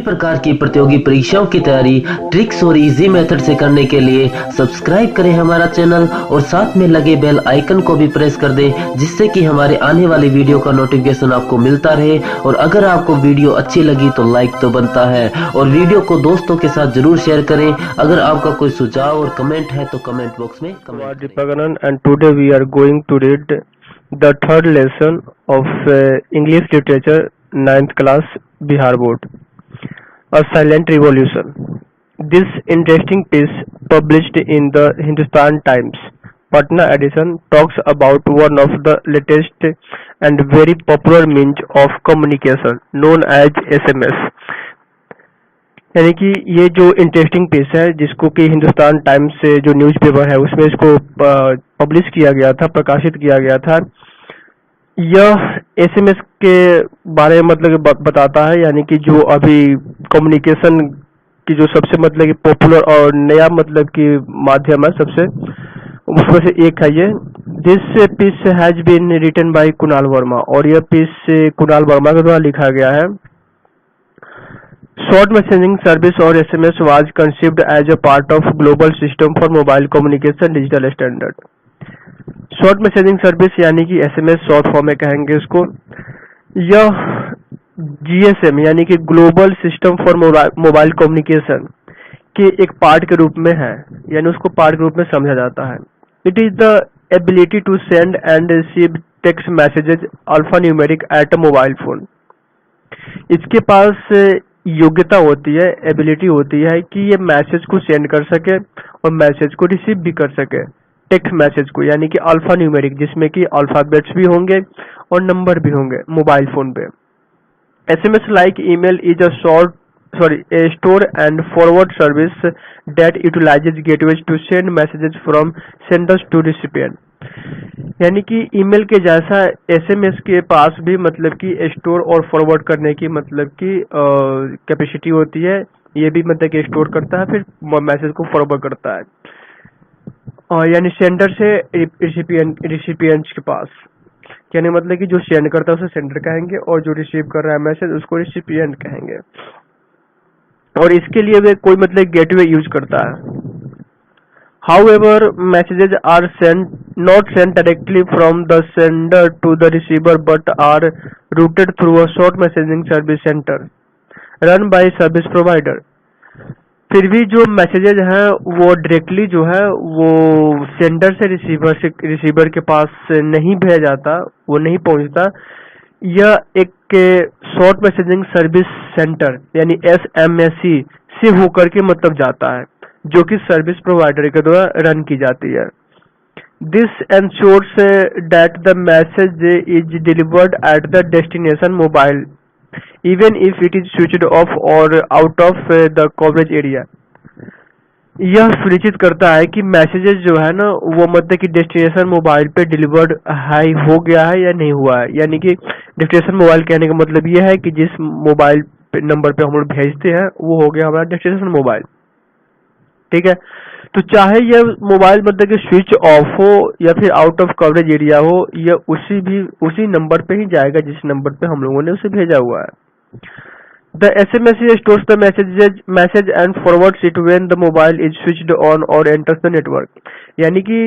प्रकार की प्रतियोगी परीक्षाओं की तैयारी ट्रिक्स और इजी मेथड से करने के लिए सब्सक्राइब करें हमारा चैनल और साथ में लगे बेल आइकन को भी प्रेस कर दें, जिससे कि हमारे आने वाली वीडियो का नोटिफिकेशन आपको मिलता रहे। और अगर आपको वीडियो अच्छी लगी तो लाइक तो बनता है और वीडियो को दोस्तों के साथ जरूर शेयर करें। अगर आपका कोई सुझाव और कमेंट है तो कमेंट बॉक्स में कमेंट करें। Deepakanand, and today we are going to read the third lesson of English Literature, 9th class, Bihar Board, A Silent Revolution. This interesting piece, published in the Hindustan Times, Patna edition, talks about one of the latest and very popular means of communication, known as SMS. यानी कि ये जो interesting piece है, जिसको कि Hindustan times से जो newspaper है उसमें इसको पब्लिश किया गया था, प्रकाशित किया गया था। यह एसएमएस के बारे में मतलब बताता है, यानी कि जो अभी कम्युनिकेशन की जो सबसे मतलब कि पॉपुलर और नया मतलब कि माध्यम है सबसे, उसमें से एक है ये। This piece has been written by Kunal Verma, और यह पीस कुणाल वर्मा के द्वारा लिखा गया है। Short messaging service or SMS was conceived as a part of global system for mobile communication digital standard. Short messaging service यानी कि SMS शॉर्ट फॉर्म में कहेंगे इसको। यह GSM यानी कि global system for mobile communication के एक पार्ट के रूप में है, यानी उसको पार्ट के रूप में समझा जाता है। It is the ability to send and receive text messages alphanumeric at a mobile phone. इसके पास योग्यता होती है, एबिलिटी होती है कि ये मैसेज को सेंड कर सके और मैसेज को रिसीव भी कर सके, टेक्स्ट मैसेज को, यानी कि अल्फा न्यूमेरिक, जिसमें कि अल्फाबेट्स भी होंगे और नंबर भी होंगे मोबाइल फोन पे। SMS like email is a store and forward service that utilizes gateways to send messages from senders to recipient. यानी कि ईमेल के जैसा एसएमएस के पास भी मतलब कि स्टोर और फॉरवर्ड करने की मतलब कि कैपेसिटी होती है। ये भी मतलब कि स्टोर करता है, फिर मैसेज को फॉरवर्ड करता है, यानी सेंडर से रिसिपिएंट्स के पास, यानी मतलब कि जो सेंड करता है उसे सेंडर कहेंगे और जो रिसीव कर रहा है मैसेज उसको रिसिपिएंट कहेंगे। और इसके लिए वे कोई मतलब गेटवे यूज करता है। However, messages are not sent directly from the sender to the receiver, but are routed through a short messaging service center run by service provider. फिर भी जो मैसेजेज हैं वो डायरेक्टली जो है वो सेंडर से रिसीवर के पास नहीं भेजा जाता, वो नहीं पहुंचता। यह एक शॉर्ट मैसेजिंग सर्विस सेंटर यानी SMSC से होकर के मतलब जाता है, जो कि सर्विस प्रोवाइडर के द्वारा रन की जाती है। This ensures that the message is delivered at the destination mobile even if it is switched off और out of the coverage area. यह सुनिश्चित करता है कि मैसेजेस जो है ना वो मतलब कि डेस्टिनेशन मोबाइल पे डिलीवर्ड हो गया है या नहीं हुआ है। यानी कि डेस्टिनेशन मोबाइल कहने का मतलब यह है कि जिस मोबाइल नंबर पे हम लोग भेजते हैं वो हो गया हमारा डेस्टिनेशन मोबाइल। ठीक है, तो चाहे यह मोबाइल मतलब कि स्विच ऑफ हो या फिर आउट ऑफ कवरेज एरिया हो, यह उसी नंबर पे ही जाएगा जिस नंबर पे हम लोगों ने उसे भेजा हुआ है। The SMS stores the message and forwards it when the mobile is switched on or enters the network. यानी कि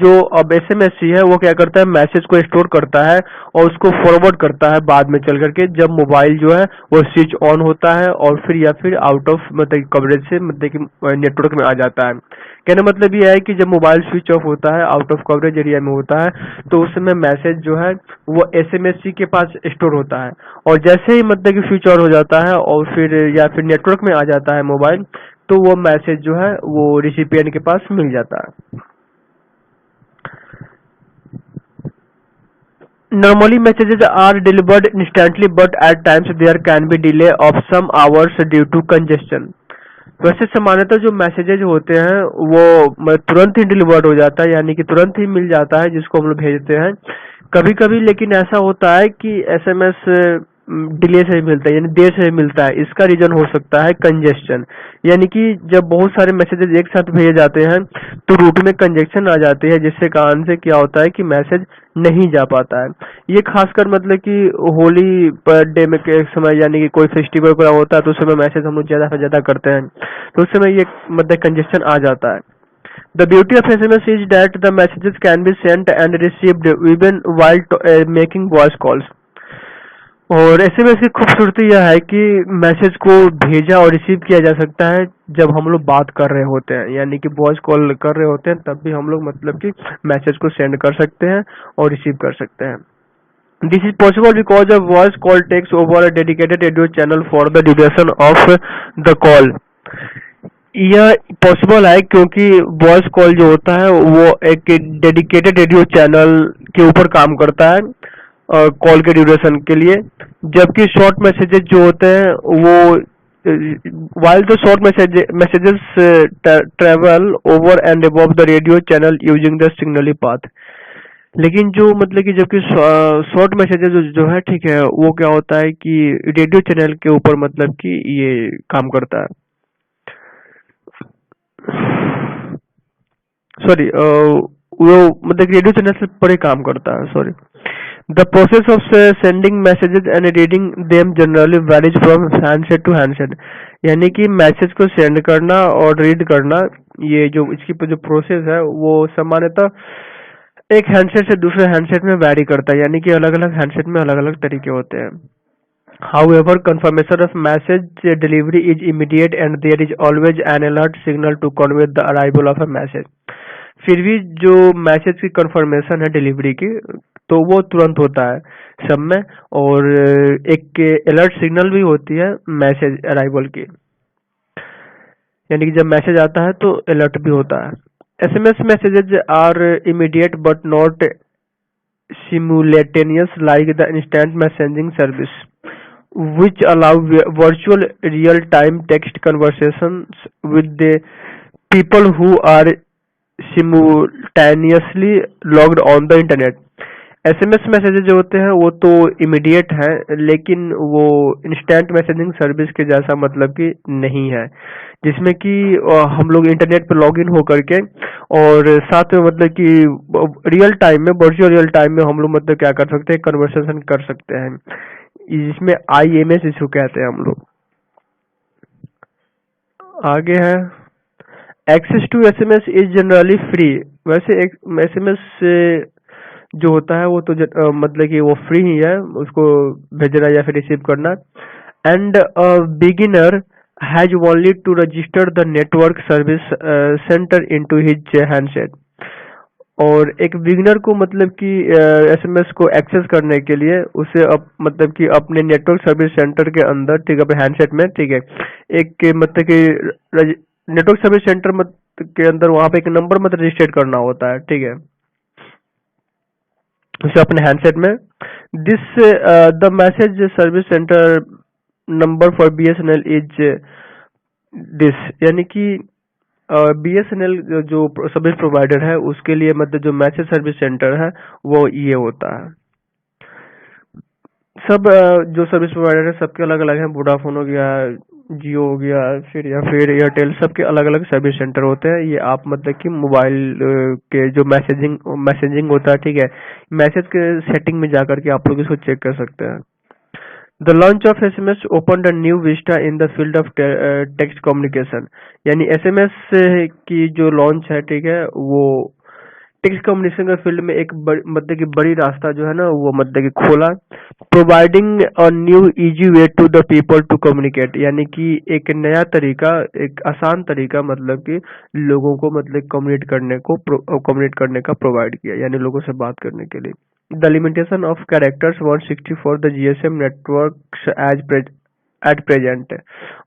जो अब SMS है वो क्या करता है, मैसेज को स्टोर करता है और उसको फॉरवर्ड करता है बाद में चल करके, जब मोबाइल जो है वो स्विच ऑन होता है और फिर या फिर आउट ऑफ मतलब कवरेज से मतलब कि नेटवर्क में आ जाता है। कहने मतलब ये है कि जब मोबाइल स्विच ऑफ होता है, आउट ऑफ कवरेज एरिया में होता है, तो उस समय मैसेज जो है वो SMSC के पास स्टोर होता है, और जैसे ही मतलब कि स्विच ऑन हो जाता है और फिर या फिर नेटवर्क में आ जाता है मोबाइल, तो वो मैसेज जो है वो रिसिपिएंट के पास मिल जाता है। Normally messages are delivered instantly, but at times there can be delay of some hours due to congestion. वैसे सामान्यतः जो मैसेजेज होते हैं वो तुरंत ही डिलीवर्ड हो जाता है, यानी कि तुरंत ही मिल जाता है जिसको हम लोग भेजते हैं। कभी कभी लेकिन ऐसा होता है कि SMS डिले से मिलता है, यानी देर से मिलता है। इसका रीजन हो सकता है कंजेशन, यानी कि जब बहुत सारे मैसेजेस एक साथ भेजे जाते हैं तो रूट में कंजेशन आ जाती है, जिससे कारण से क्या होता है कि मैसेज नहीं जा पाता है। ये खासकर मतलब कि होली बर्थडे में के समय, यानी कि कोई फेस्टिवल वगैरह होता है तो उस समय मैसेज हम लोग ज्यादा से ज्यादा करते हैं, तो उस समय ये मतलब कंजेशन आ जाता है। The beauty of SMS is that the messages can be sent and received even while making voice calls. और SMS की खूबसूरती यह है कि मैसेज को भेजा और रिसीव किया जा सकता है जब हम लोग बात कर रहे होते हैं, यानी कि वॉइस कॉल कर रहे होते हैं, तब भी हम लोग मतलब कि मैसेज को सेंड कर सकते हैं और रिसीव कर सकते हैं। This is possible because a voice call takes over a dedicated radio channel for the duration of the call. यह पॉसिबल है क्योंकि वॉइस कॉल जो होता है वो एक डेडिकेटेड रेडियो चैनल के ऊपर काम करता है कॉल के ड्यूरेशन के लिए, जबकि शॉर्ट मैसेजेस जो होते हैं वो while the short messages travel over and above the radio channel using the signal path. लेकिन जो मतलब कि जबकि शॉर्ट मैसेजेस जो है ठीक है, वो क्या होता है कि रेडियो चैनल के ऊपर मतलब कि ये काम करता है, सॉरी वो मतलब रेडियो चैनल से परे काम करता है, sorry. The process of sending messages and reading them generally varies from handset to handset, यानी कि मैसेज को सेंड करना और रीड करना, ये जो इसकी जो प्रोसेस है वो सामान्यतः एक हैंडसेट से दूसरे हैंडसेट में वैरी करता है, यानी कि अलग अलग हैंडसेट में अलग अलग तरीके होते हैं। However, confirmation of message delivery is immediate and there is always an alert signal to convey the arrival of a message. फिर भी जो मैसेज की कंफर्मेशन है डिलीवरी की, तो वो तुरंत होता है सब में, और एक अलर्ट सिग्नल भी होती है मैसेज अराइवल की, यानी कि जब मैसेज आता है तो अलर्ट भी होता है। SMS messages are immediate but not simultaneous like the instant messaging service, which allow virtual real-time text conversations with the people who are simultaneously logged on the internet. SMS messages जो होते हैं वो तो immediate हैं, लेकिन वो instant messaging service के जैसा मतलब कि नहीं है, जिसमें कि हम लोग इंटरनेट पर लॉग इन होकर के और साथ में मतलब कि रियल टाइम में, वर्चुअल रियल टाइम में हम लोग मतलब क्या कर सकते हैं, कन्वर्सेशन कर सकते हैं, जिसमें IMS इशू कहते हैं हम लोग। आगे है access to SMS is generally free. वैसे SMS जो होता है वो तो मतलब कि वो फ्री ही है, उसको भेजना या फिर रिसीव करना। And beginner has only to register the network service centre into his handset. और एक बिगिनर को मतलब कि SMS को एक्सेस करने के लिए उसे मतलब कि अपने नेटवर्क सर्विस सेंटर के अंदर, ठीक है, अपने हैंडसेट में, ठीक है, एक मतलब कि नेटवर्क सर्विस सेंटर के अंदर वहां पे एक नंबर मतलब रजिस्टर करना होता है, ठीक है, उसे अपने हैंडसेट में। This the message service centre number for BSNL is this, यानी कि BSNL जो सर्विस प्रोवाइडर है उसके लिए मतलब जो मैसेज सर्विस सेंटर है वो ये होता है। सब जो सर्विस प्रोवाइडर है सबके अलग अलग हैं, वोडाफोन हो गया, जियो हो गया, फिर या फिर एयरटेल, सबके अलग अलग सर्विस सेंटर होते हैं। ये आप मतलब कि मोबाइल के जो मैसेजिंग होता है, ठीक है, मैसेज के सेटिंग में जाकर के आप लोग इसको चेक कर सकते हैं। The launch of SMS open the new Vista in the field of text communication, यानी SMS की जो लॉन्च है, ठीक है, वो टेक्स्ट कम्युनिकेशन के फील्ड में एक मतलब की बड़ी रास्ता जो है ना वो मतलब कि खोला। Providing a new easy way to the people to communicate, यानी कि एक नया तरीका, एक आसान तरीका मतलब कि लोगों को मतलब कम्युनिकेट करने का प्रोवाइड किया, यानी लोगों से बात करने के लिए। The limitation of characters 160 for the GSM networks at present,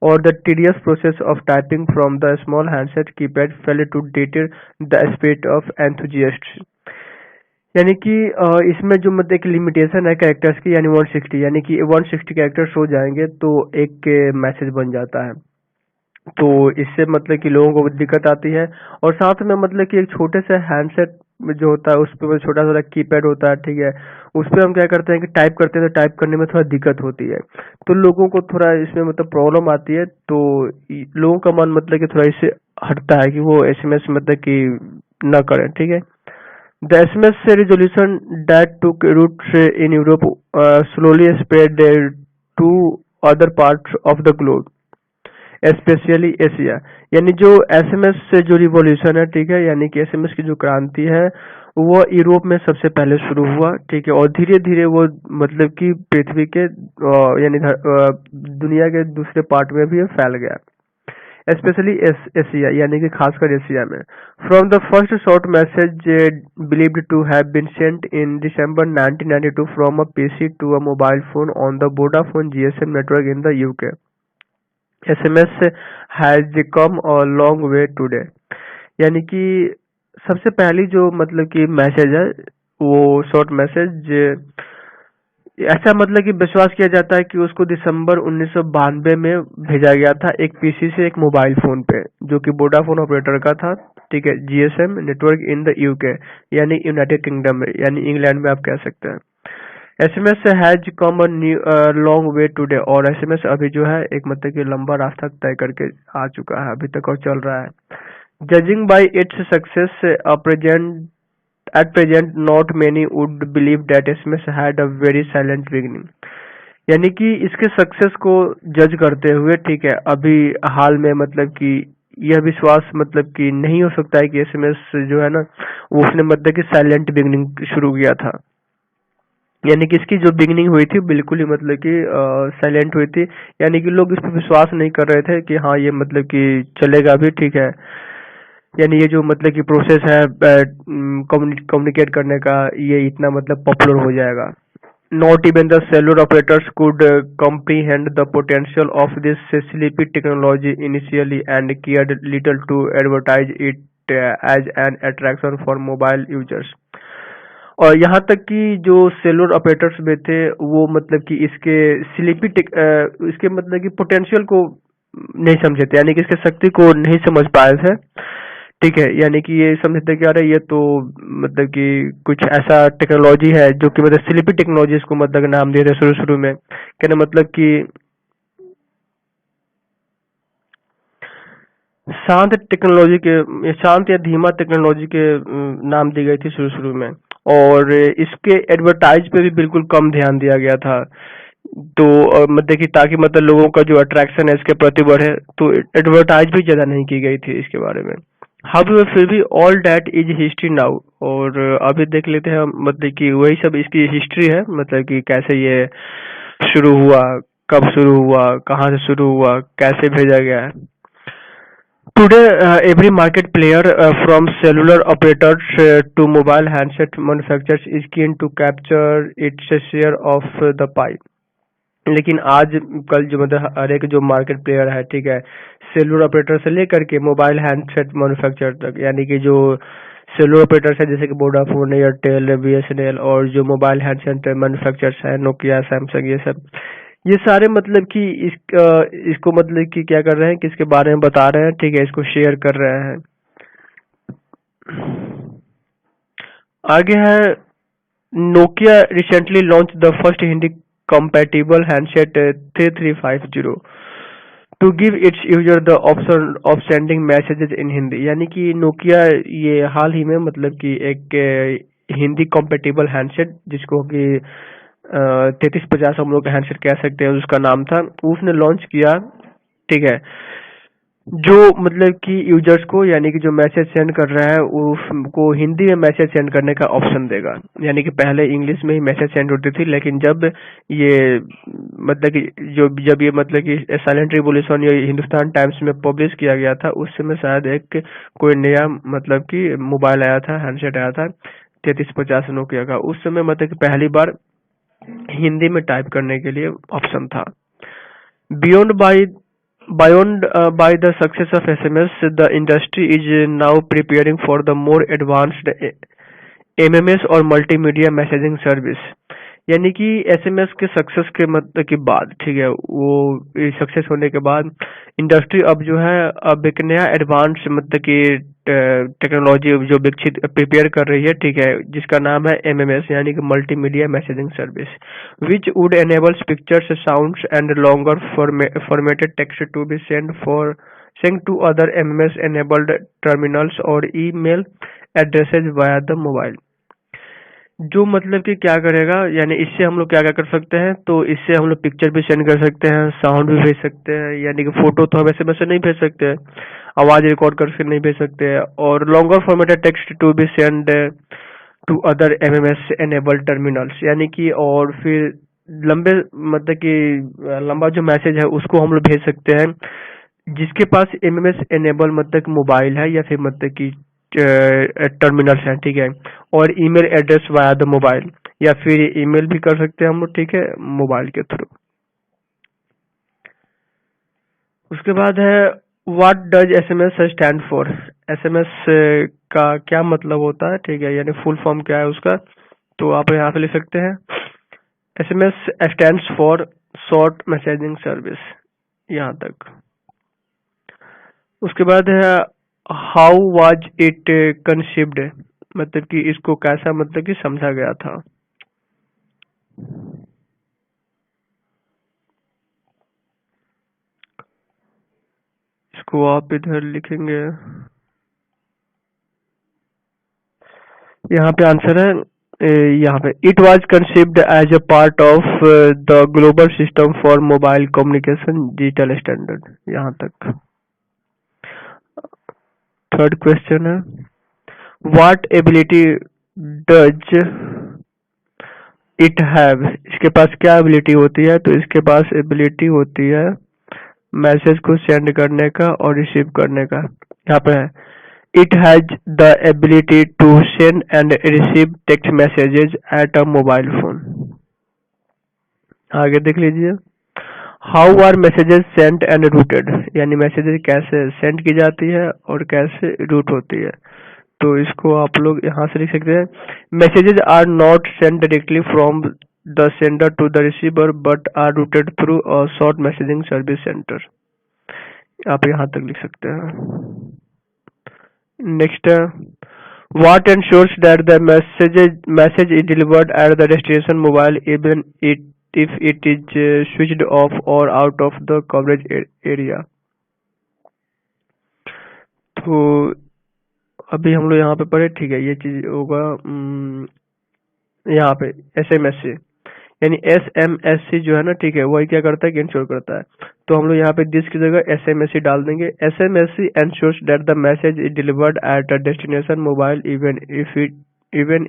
or the tedious process of typing from the small handset keypad fell to deter the spirit of enthusiasts, यानी कि इसमें जो मतलब एक लिमिटेशन है कैरेक्टर्स की, यानी 160, यानी कि 160 कैरेक्टर्स हो जाएंगे तो एक मैसेज बन जाता है, तो इससे मतलब कि लोगों को दिक्कत आती है। और साथ में मतलब कि एक छोटे से हैंडसेट जो होता है उस पे छोटा सा कीपैड होता है, ठीक है, उस पे हम क्या करते हैं कि टाइप करते हैं तो टाइप करने में थोड़ा दिक्कत होती है, तो लोगों को थोड़ा इसमें मतलब प्रॉब्लम आती है, तो लोगों का मन मतलब कि थोड़ा इससे हटता है कि वो एसएमएस मतलब कि न करें, ठीक है। The SMS resolution that took root in Europe slowly spread to other parts of the globe, specially Asia. यानी जो एसएमएस से जो रिवॉल्यूशन है, ठीक है, यानी कि एसएमएस की जो क्रांति है वो यूरोप में सबसे पहले शुरू हुआ, ठीक है, और धीरे धीरे वो मतलब कि पृथ्वी के यानी दुनिया के दूसरे पार्ट में भी फैल गया, स्पेशली एशिया, यानी कि खासकर एशिया में। From the first short message believed to have been sent in December 1992 from a PC to a mobile phone on the Vodafone GSM network in the UK, SMS has come a long way today. यानी कि सबसे पहली जो मतलब कि message है वो short message, ऐसा मतलब कि विश्वास किया जाता है कि उसको दिसंबर 1992 में भेजा गया था एक पीसी से एक मोबाइल फोन पे, जो कि वोडाफोन ऑपरेटर का था, ठीक है, GSM network in the UK, यानी यूनाइटेड किंगडम में, यानी इंग्लैंड में आप कह सकते हैं। SMS has come long way today, और एसएमएस अभी जो है एक मतलब कि लंबा रास्ता तय करके आ चुका है अभी तक और चल रहा है। Judging bye its success at present not many would believe that SMS had a very silent beginning। यानी कि इसके सक्सेस को जज करते हुए, ठीक है, अभी हाल में मतलब कि यह विश्वास मतलब कि नहीं हो सकता है कि एसएमएस जो है ना वो उसने मतलब कि साइलेंट बिगनिंग शुरू किया था, यानी कि इसकी जो बिगनिंग हुई थी बिल्कुल ही मतलब कि साइलेंट हुई थी, यानी कि लोग इस पर विश्वास नहीं कर रहे थे कि हाँ ये मतलब कि चलेगा भी, ठीक है, यानी ये जो मतलब कि प्रोसेस है कम्युनिकेट करने का ये इतना मतलब पॉपुलर हो जाएगा। Not even the cellular operators could comprehend the potential of this sleepy technology initially and cared little to advertise it as an attraction for mobile users। और यहाँ तक कि जो सेलुलर ऑपरेटर्स में थे वो मतलब कि इसके मतलब कि पोटेंशियल को नहीं समझे थे, यानी कि इसके शक्ति को नहीं समझ पाए थे, ठीक है, यानी कि ये समझते कि अरे ये तो मतलब कि कुछ ऐसा टेक्नोलॉजी है जो कि मतलब स्लीपी टेक्नोलॉजी इसको मतलब नाम दे रहे शुरू शुरू में, कहने मतलब कि शांत या धीमा टेक्नोलॉजी के नाम दी गई थी शुरू शुरू में, और इसके एडवर्टाइज पे भी बिल्कुल कम ध्यान दिया गया था, तो मतलब कि ताकि मतलब लोगों का जो अट्रैक्शन है इसके प्रति बढ़े, तो एडवर्टाइज भी ज्यादा नहीं की गई थी इसके बारे में। हाउ फिर भी all that is history now, और अभी देख लेते हैं मतलब कि वही सब इसकी हिस्ट्री है, मतलब कि कैसे ये शुरू हुआ, कब शुरू हुआ, कहाँ से शुरू हुआ, कैसे भेजा गया है। Today, every market player, from cellular operators to mobile handset manufacturers, is keen to capture its share of the pie। लेकिन आज कल जो मतलब हर एक जो मार्केट प्लेयर है, ठीक है, सेलुलर ऑपरेटर से लेकर के मोबाइल हैंडसेट मैन्युफैक्चरर तक, यानी कि जो सेलुलर ऑपरेटर्स है जैसे कि वोडाफोन, एयरटेल, बीएसएनएल, और जो मोबाइल हैंडसेट मैन्युफैक्चरर्स है नोकिया, सैमसंग, ये सारे मतलब कि इसको मतलब कि क्या कर रहे हैं कि इसके बारे में बता रहे हैं, ठीक है, इसको शेयर कर रहे हैं। आगे है Nokia recently launch the first Hindi compatible handset 3350 to give its user the option of sending messages in Hindi. यानी कि नोकिया ये हाल ही में मतलब कि एक हिंदी compatible handset जिसको कि 3350 हम लोग हैंडसेट कह सकते हैं उसका नाम था, उसने लॉन्च किया, ठीक है, जो मतलब कि यूजर्स को यानी कि जो मैसेज सेंड कर रहा है उसको हिंदी में मैसेज सेंड करने का ऑप्शन देगा। यानी कि पहले इंग्लिश में ही मैसेज सेंड होती थी, लेकिन जब ये मतलब कि जब ये मतलब कि साइलेंट रिवॉल्यूशन ये हिंदुस्तान टाइम्स में पब्लिश किया गया था, उस समय शायद एक कोई नया मतलब कि मोबाइल आया था, हैंडसेट आया था 3350 नोकिया का, उस समय मतलब कि पहली बार हिंदी में टाइप करने के लिए ऑप्शन था। Beyond by the success of SMS, the industry is now preparing for the more advanced MMS और multimedia messaging service। यानी कि एसएमएस के सक्सेस के मतलब के बाद, ठीक है, वो सक्सेस होने के बाद इंडस्ट्री अब जो है अब एक नया एडवांस मतलब कि टेक्नोलॉजी जो विकसित प्रिपेयर कर रही है, ठीक है, जिसका नाम है एमएमएस यानी कि multimedia messaging service, which would enables pictures, sounds and longer formatted text to be send to other MMS enabled terminals और email addresses via the mobile. जो मतलब कि क्या करेगा, यानी इससे हम लोग क्या क्या कर सकते हैं, तो इससे हम लोग पिक्चर भी सेंड कर सकते हैं, साउंड भी भेज सकते हैं, यानी कि फोटो तो हम एसएमएस से नहीं भेज सकते हैं, आवाज रिकॉर्ड करके नहीं भेज सकते हैं, और longer formatted text to be send to other MMS enabled terminals, यानी कि और फिर लंबे मतलब कि लंबा जो मैसेज है उसको हम लोग भेज सकते हैं जिसके पास एमएमएस एनेबल मतलब मोबाइल है या फिर मतलब कि टर्मिनल्स हैं, ठीक है, और email address via the mobile, या फिर ईमेल भी कर सकते हैं हम लोग, ठीक है, मोबाइल के थ्रू। उसके बाद है what does SMS stand for. SMS का क्या मतलब होता है, ठीक है, यानी फुल फॉर्म क्या है उसका, तो आप यहाँ पे लिख सकते हैं SMS stands for short messaging service, यहाँ तक। उसके बाद है हाउ वाज इट कंसीव्ड, मतलब कि इसको कैसा मतलब कि समझा गया था। इसको आप इधर लिखेंगे, यहाँ पे आंसर है यहाँ पे it was conceived as a part of the global system for mobile communication digital standard, यहाँ तक। थर्ड क्वेश्चन है what ability does it have, इसके पास क्या एबिलिटी होती है, तो इसके पास एबिलिटी होती है मैसेज को सेंड करने का और रिसीव करने का। यहाँ पे है it has the ability to send and receive text messages at a mobile phone. आगे देख लीजिए how are messages sent and routed, यानी मैसेजेस कैसे सेंड की जाती है और कैसे रूट होती है, तो इसको आप लोग यहाँ से लिख सकते हैं messages are not send directly from the sender to the receiver but are routed through a short messaging service centre, आप यहाँ तक लिख सकते हैं। नेक्स्ट है what ensures that the message is delivered at the destination mobile even if it is switched off or out of the coverage area। तो अभी हम लोग यहाँ पे पढ़े, ठीक है, ये चीज होगा यहाँ पे एसएमएस से, यानी एसएमएससी जो है ना, ठीक है, वही क्या करता है कि इंश्योर करता है, तो हम लोग यहाँ पे दिस की जगह एसएमएससी डाल देंगे। SMSC ensures that the message is delivered at a destination mobile even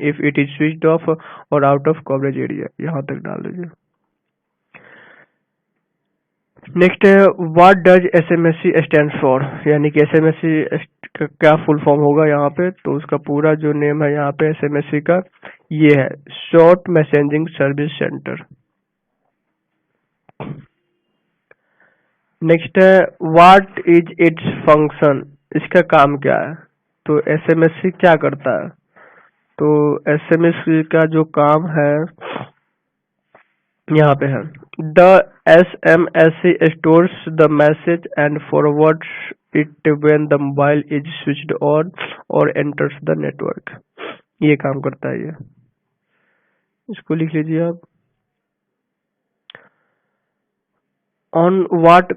if it is switched off और आउट ऑफ कवरेज एरिया, यहाँ तक डाल दीजिए। नेक्स्ट है what does SMSC stand for, यानी कि एसएमएससी का क्या फुल फॉर्म होगा यहाँ पे, तो उसका पूरा जो नेम है यहाँ पे एसएमएससी का ये है short messaging service centre. Next है व्हाट इज इट्स फंक्शन, इसका काम क्या है, तो एसएमएससी क्या करता है, तो एसएमएससी का जो काम है यहाँ पे है the SMSC stores the message and forwards it when the mobile is switched on और एंटर्स द नेटवर्क, ये काम करता है ये, इसको लिख लीजिए आप। ऑन व्हाट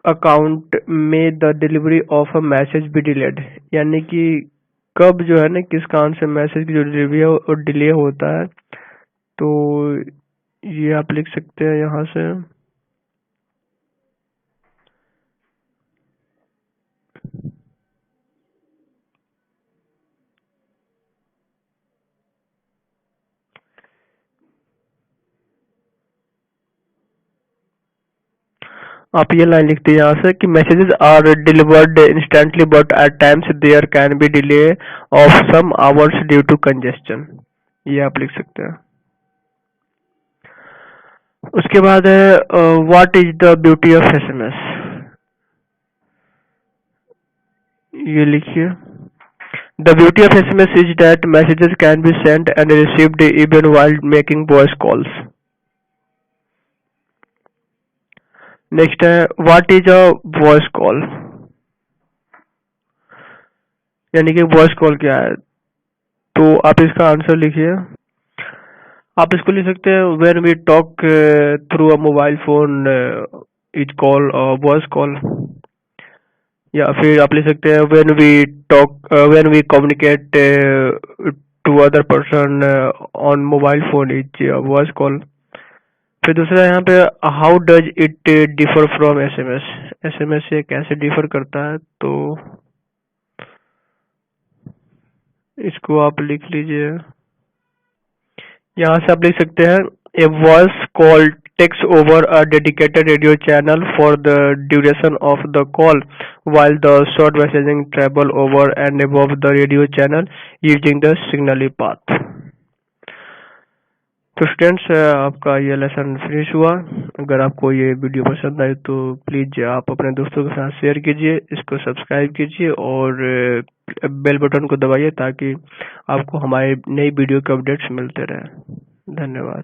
अकाउंट में the delivery of a message be delayed, यानी कि कब जो है ना किस कारण से मैसेज की जो डिलीवरी है वो डिले होता है, तो ये आप लिख सकते हैं यहाँ से आप ये लाइन लिखते हैं यहाँ से कि messages are delivered instantly but at times there can be delay of some hours due to congestion, ये आप लिख सकते हैं। उसके बाद है what is the beauty of SMS, ये लिखिए The beauty of SMS is that messages can be sent and received even while making voice calls. Next है what is a voice call, यानी कि वॉइस कॉल क्या है। तो आप इसका आंसर लिखिए। आप इसको लिख सकते हैं when we talk through a mobile phone is call voice call, या फिर आप लिख सकते हैं when we communicate to other person on mobile phone is voice call. फिर दूसरा यहाँ पे how does it differ from SMS, SMS से कैसे डिफर करता है, तो इसको आप लिख लीजिए। यहाँ से आप लिख सकते हैं a voice call takes over a dedicated radio channel for the duration of the call while the short messaging travel over and above the radio channel using the signal path। तो स्टूडेंट्स आपका ये lesson finish हुआ। अगर आपको ये video पसंद आए तो प्लीज़ आप अपने दोस्तों के साथ शेयर कीजिए, इसको सब्सक्राइब कीजिए और बेल बटन को दबाइए ताकि आपको हमारे नई वीडियो के अपडेट्स मिलते रहें। धन्यवाद।